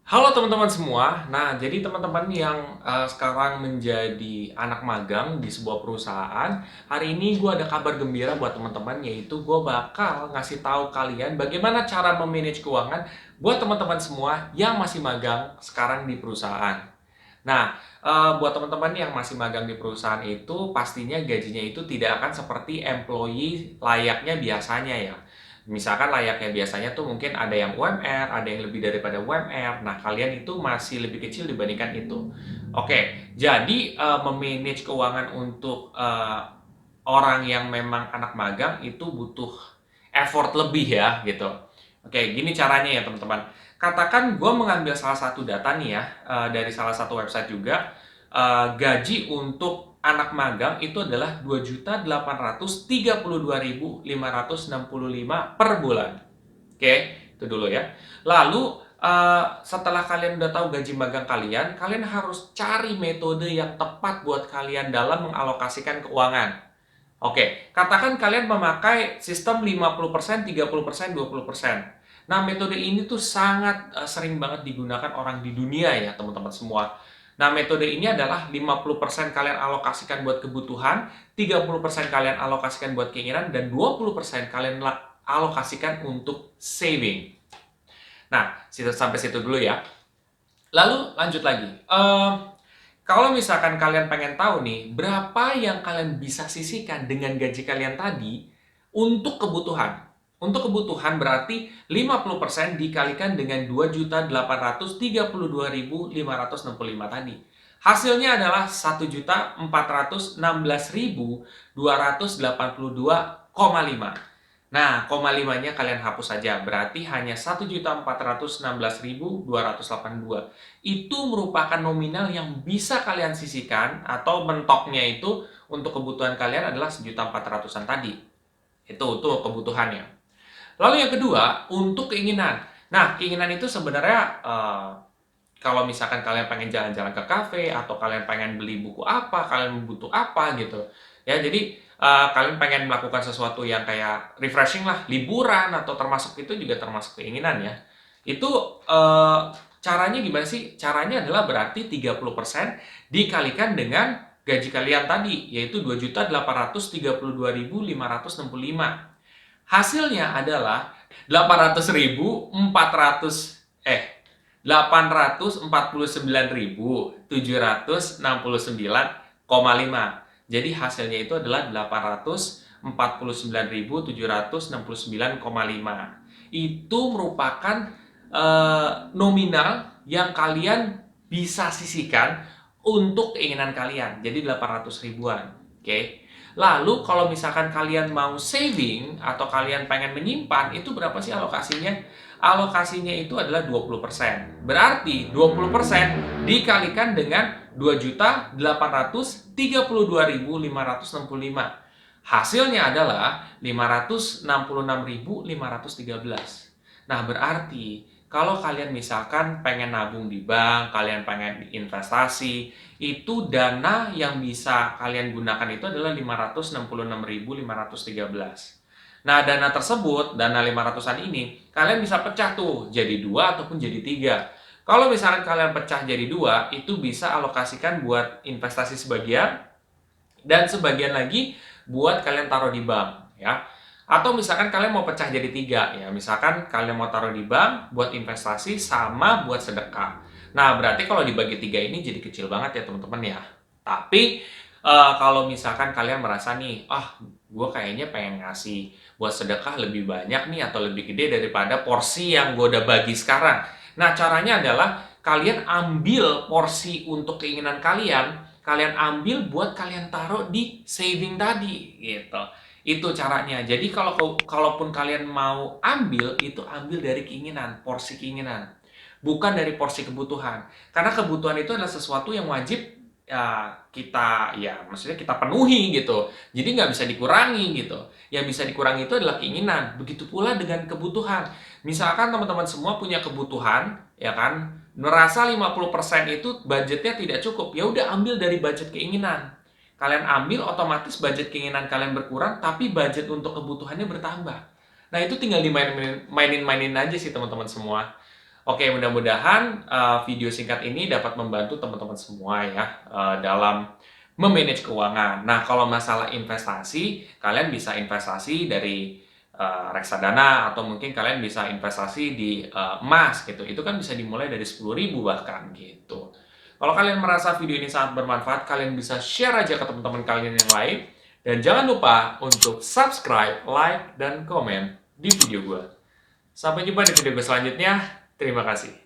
Halo teman-teman semua. Nah, jadi teman-teman yang sekarang menjadi anak magang di sebuah perusahaan, hari ini gue ada kabar gembira buat teman-teman, yaitu gue bakal ngasih tahu kalian bagaimana cara memanage keuangan buat teman-teman semua yang masih magang sekarang di perusahaan. Nah, buat teman-teman yang masih magang di perusahaan itu, pastinya gajinya itu tidak akan seperti employee layaknya biasanya ya. Misalkan layaknya biasanya tuh mungkin ada yang UMR, ada yang lebih daripada UMR. Nah, kalian itu masih lebih kecil dibandingkan itu. Oke, jadi memanage keuangan untuk orang yang memang anak magang itu butuh effort lebih ya gitu. Oke, gini caranya ya teman-teman. Katakan gue mengambil salah satu data nih ya, dari salah satu website juga. Gaji untuk anak magang itu adalah 2.832.565 per bulan. Oke, itu dulu ya. Lalu setelah kalian udah tahu gaji magang kalian, kalian harus cari metode yang tepat buat kalian dalam mengalokasikan keuangan. Oke, katakan kalian memakai sistem 50%, 30%, 20%. Nah, metode ini tuh sangat sering banget digunakan orang di dunia ya, teman-teman semua. Nah, metode ini adalah 50% kalian alokasikan buat kebutuhan, 30% kalian alokasikan buat keinginan, dan 20% kalian alokasikan untuk saving. Nah, sampai situ dulu ya. Lalu lanjut lagi. Kalau misalkan kalian pengen tahu nih, berapa yang kalian bisa sisihkan dengan gaji kalian tadi untuk kebutuhan. Untuk kebutuhan berarti 50% dikalikan dengan 2.832.565 tadi. Hasilnya adalah 1.416.282,5. Nah, koma limanya kalian hapus saja. Berarti hanya 1.416.282. Itu merupakan nominal yang bisa kalian sisihkan atau mentoknya itu untuk kebutuhan kalian adalah 1.400.000-an tadi. Itu kebutuhannya. Lalu yang kedua, untuk keinginan. Nah, keinginan itu sebenarnya kalau misalkan kalian pengen jalan-jalan ke kafe atau kalian pengen beli buku apa, kalian butuh apa gitu. Ya, jadi kalian pengen melakukan sesuatu yang kayak refreshing lah, liburan atau termasuk itu juga termasuk keinginan ya. Itu caranya gimana sih? Caranya adalah berarti 30% dikalikan dengan gaji kalian tadi, yaitu 2.832.565. Hasilnya adalah 849.769,5. Jadi hasilnya itu adalah 849.769,5. Itu merupakan nominal yang kalian bisa sisihkan untuk keinginan kalian. Jadi 800 ribuan. Oke. Lalu kalau misalkan kalian mau saving atau kalian pengen menyimpan, itu berapa sih alokasinya? Alokasinya itu adalah 20%. Berarti 20% dikalikan dengan 2.832.565. Hasilnya adalah 566.513. Nah, berarti kalau kalian misalkan pengen nabung di bank, kalian pengen investasi, itu dana yang bisa kalian gunakan itu adalah 566.513. Nah, dana tersebut, dana 500-an ini, kalian bisa pecah tuh jadi dua ataupun jadi tiga. Kalau misalkan kalian pecah jadi dua, itu bisa alokasikan buat investasi sebagian, dan sebagian lagi buat kalian taruh di bank ya. Atau misalkan kalian mau pecah jadi tiga ya, misalkan kalian mau taruh di bank buat investasi sama buat sedekah. Nah, berarti kalau dibagi tiga ini jadi kecil banget ya teman-teman ya. Tapi kalau misalkan kalian merasa nih, gue kayaknya pengen ngasih buat sedekah lebih banyak nih atau lebih gede daripada porsi yang gue udah bagi sekarang. Nah, caranya adalah kalian ambil porsi untuk keinginan kalian, kalian ambil buat kalian taruh di saving tadi gitu. Itu caranya. Jadi kalaupun kalian mau ambil, itu ambil dari keinginan, porsi keinginan, bukan dari porsi kebutuhan. Karena kebutuhan itu adalah sesuatu yang wajib ya maksudnya kita penuhi gitu. Jadi nggak bisa dikurangi gitu. Yang bisa dikurangi itu adalah keinginan. Begitu pula dengan kebutuhan. Misalkan teman-teman semua punya kebutuhan, ya kan? Merasa 50% itu budgetnya tidak cukup. Ya udah ambil dari budget keinginan. Kalian ambil, otomatis budget keinginan kalian berkurang, tapi budget untuk kebutuhannya bertambah. Nah, itu tinggal dimainin-mainin aja sih teman-teman semua. Oke, mudah-mudahan video singkat ini dapat membantu teman-teman semua ya dalam memanage keuangan. Nah, kalau masalah investasi, kalian bisa investasi dari reksadana atau mungkin kalian bisa investasi di emas gitu. Itu kan bisa dimulai dari 10.000 bahkan gitu. Kalau kalian merasa video ini sangat bermanfaat, kalian bisa share aja ke teman-teman kalian yang lain. Dan jangan lupa untuk subscribe, like, dan komen di video gue. Sampai jumpa di video gue selanjutnya. Terima kasih.